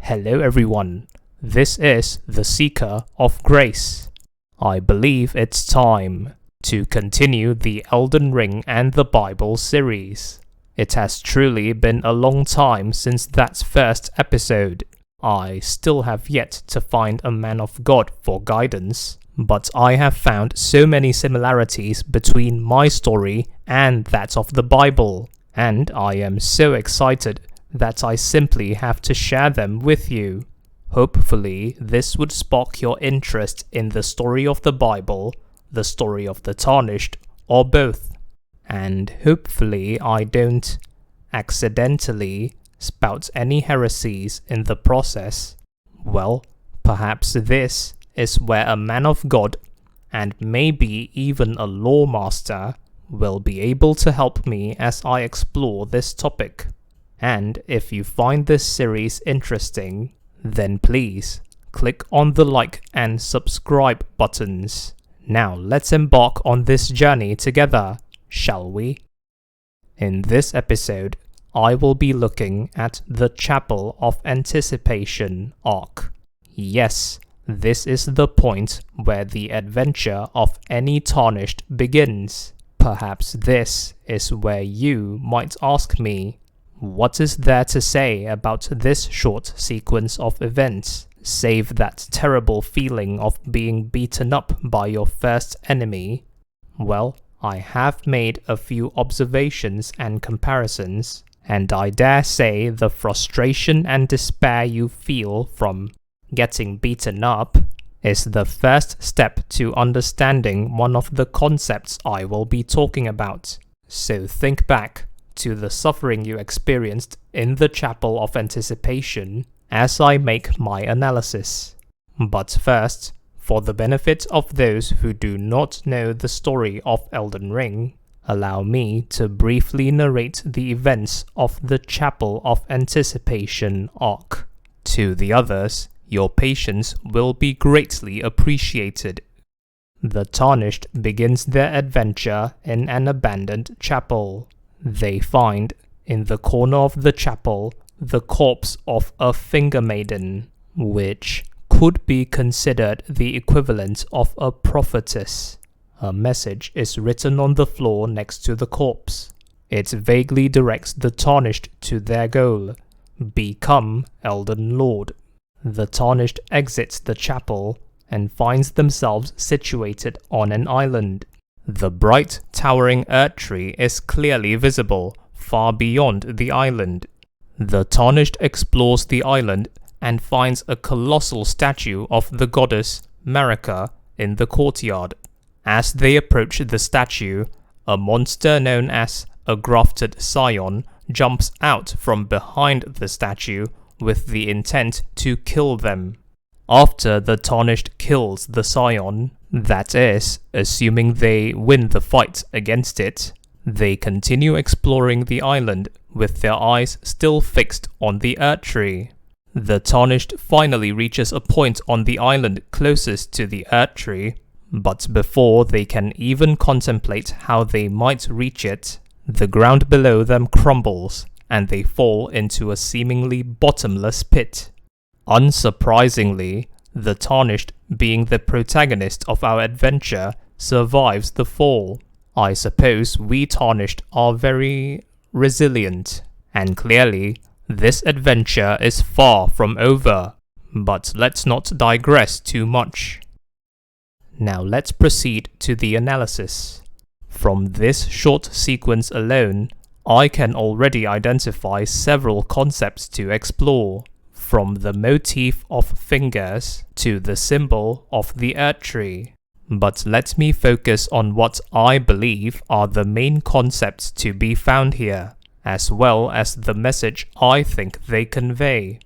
Hello everyone, this is the Seeker of Grace. I believe it's time to continue the Elden Ring and the Bible series. It has truly been a long time since that first episode. I still have yet to find a man of God for guidance, but I have found so many similarities between my story and that of the Bible, and I am so excited that I simply have to share them with you. Hopefully, this would spark your interest in the story of the Bible, the story of the Tarnished, or both. And hopefully I don't accidentally spout any heresies in the process. Well, perhaps this is where a man of God, and maybe even a lawmaster, will be able to help me as I explore this topic. And if you find this series interesting, then please click on the like and subscribe buttons. Now let's embark on this journey together, shall we? In this episode, I will be looking at the Chapel of Anticipation arc. Yes, this is the point where the adventure of any Tarnished begins. Perhaps this is where you might ask me, what is there to say about this short sequence of events, save that terrible feeling of being beaten up by your first enemy? Well, I have made a few observations and comparisons, and I dare say the frustration and despair you feel from getting beaten up is the first step to understanding one of the concepts I will be talking about. So think back to the suffering you experienced in the Chapel of Anticipation as I make my analysis. But first, for the benefit of those who do not know the story of Elden Ring, allow me to briefly narrate the events of the Chapel of Anticipation arc. To the others, your patience will be greatly appreciated. The Tarnished begins their adventure in an abandoned chapel. They find, in the corner of the chapel, the corpse of a finger maiden, which could be considered the equivalent of a prophetess. A message is written on the floor next to the corpse. It vaguely directs the Tarnished to their goal: become Elden Lord. The Tarnished exits the chapel and finds themselves situated on an island. The bright, towering Earth tree is clearly visible far beyond the island. The Tarnished explores the island and finds a colossal statue of the goddess Marika in the courtyard. As they approach the statue, a monster known as a grafted scion jumps out from behind the statue with the intent to kill them. After the Tarnished kills the scion, that is, assuming they win the fight against it, they continue exploring the island with their eyes still fixed on the Earth tree. The Tarnished finally reaches a point on the island closest to the Earth tree, but before they can even contemplate how they might reach it, the ground below them crumbles and they fall into a seemingly bottomless pit. Unsurprisingly, the Tarnished, being the protagonist of our adventure, survives the fall. I suppose we Tarnished are very resilient, and clearly, this adventure is far from over. But let's not digress too much. Now let's proceed to the analysis. From this short sequence alone, I can already identify several concepts to explore, from the motif of fingers to the symbol of the Earth tree. But let me focus on what I believe are the main concepts to be found here, as well as the message I think they convey.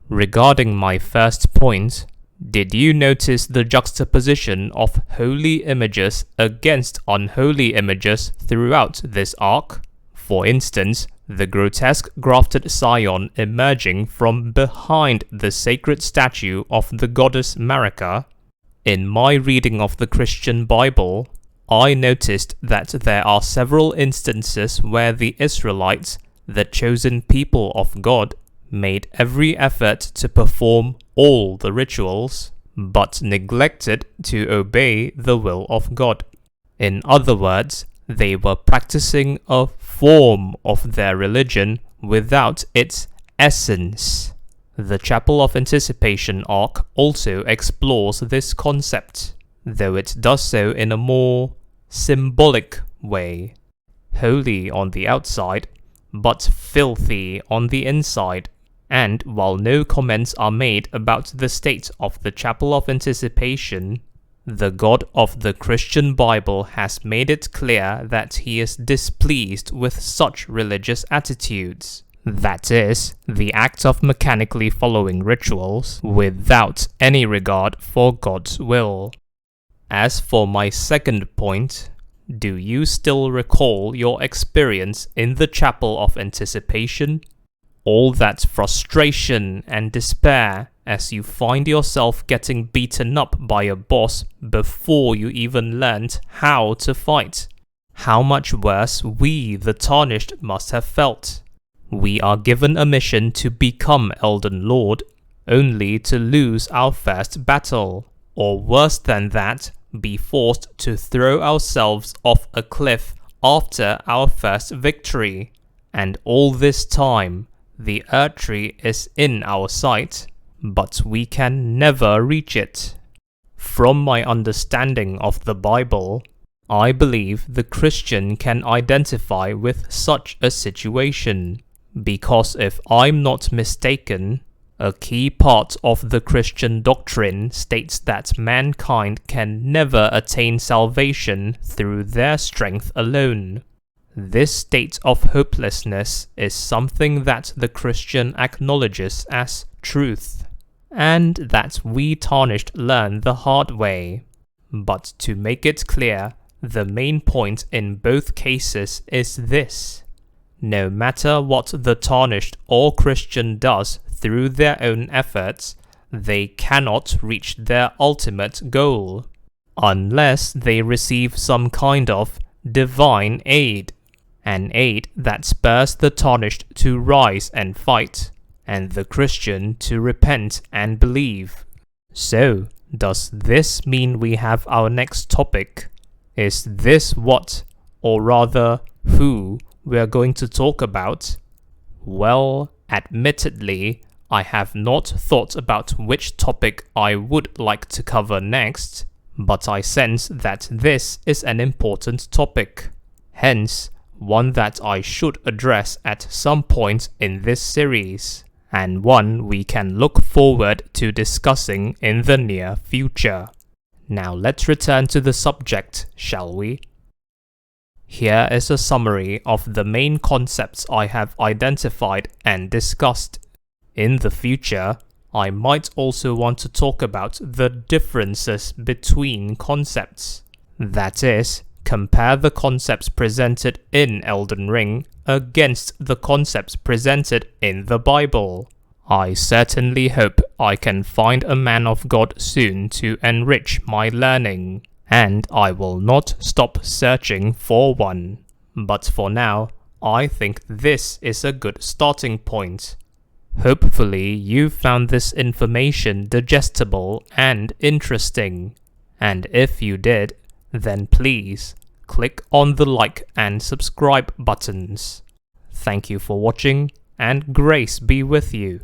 Regarding my first point, did you notice the juxtaposition of holy images against unholy images throughout this arc? For instance, the grotesque grafted scion emerging from behind the sacred statue of the goddess Marika. In my reading of the Christian Bible, I noticed that there are several instances where the Israelites, the chosen people of God, made every effort to perform all the rituals, but neglected to obey the will of God. In other words, they were practicing a form of their religion without its essence. The Chapel of Anticipation arc also explores this concept, though it does so in a more symbolic way. Holy on the outside, but filthy on the inside. And while no comments are made about the state of the Chapel of Anticipation, the God of the Christian Bible has made it clear that he is displeased with such religious attitudes. That is, the act of mechanically following rituals without any regard for God's will. As for my second point, do you still recall your experience in the Chapel of Anticipation? All that frustration and despair as you find yourself getting beaten up by a boss before you even learned how to fight. How much worse we, the Tarnished, must have felt. We are given a mission to become Elden Lord, only to lose our first battle, or worse than that, be forced to throw ourselves off a cliff after our first victory. And all this time, the Erdtree is in our sight, but we can never reach it. From my understanding of the Bible, I believe the Christian can identify with such a situation, because if I'm not mistaken, a key part of the Christian doctrine states that mankind can never attain salvation through their strength alone. This state of hopelessness is something that the Christian acknowledges as truth, and that we Tarnished learn the hard way. But to make it clear, the main point in both cases is this: no matter what the Tarnished or Christian does through their own efforts, they cannot reach their ultimate goal, unless they receive some kind of divine aid. An aid that spurs the Tarnished to rise and fight, and the Christian to repent and believe. So, does this mean we have our next topic? Is this what, or rather, who, we're going to talk about? Well, admittedly, I have not thought about which topic I would like to cover next, but I sense that this is an important topic. Hence, one that I should address at some point in this series, and one we can look forward to discussing in the near future. Now let's return to the subject, shall we? Here is a summary of the main concepts I have identified and discussed. In the future, I might also want to talk about the differences between concepts. That is, compare the concepts presented in Elden Ring against the concepts presented in the Bible. I certainly hope I can find a man of God soon to enrich my learning, and I will not stop searching for one. But for now, I think this is a good starting point. Hopefully you found this information digestible and interesting, and if you did, then please click on the like and subscribe buttons. Thank you for watching, and grace be with you.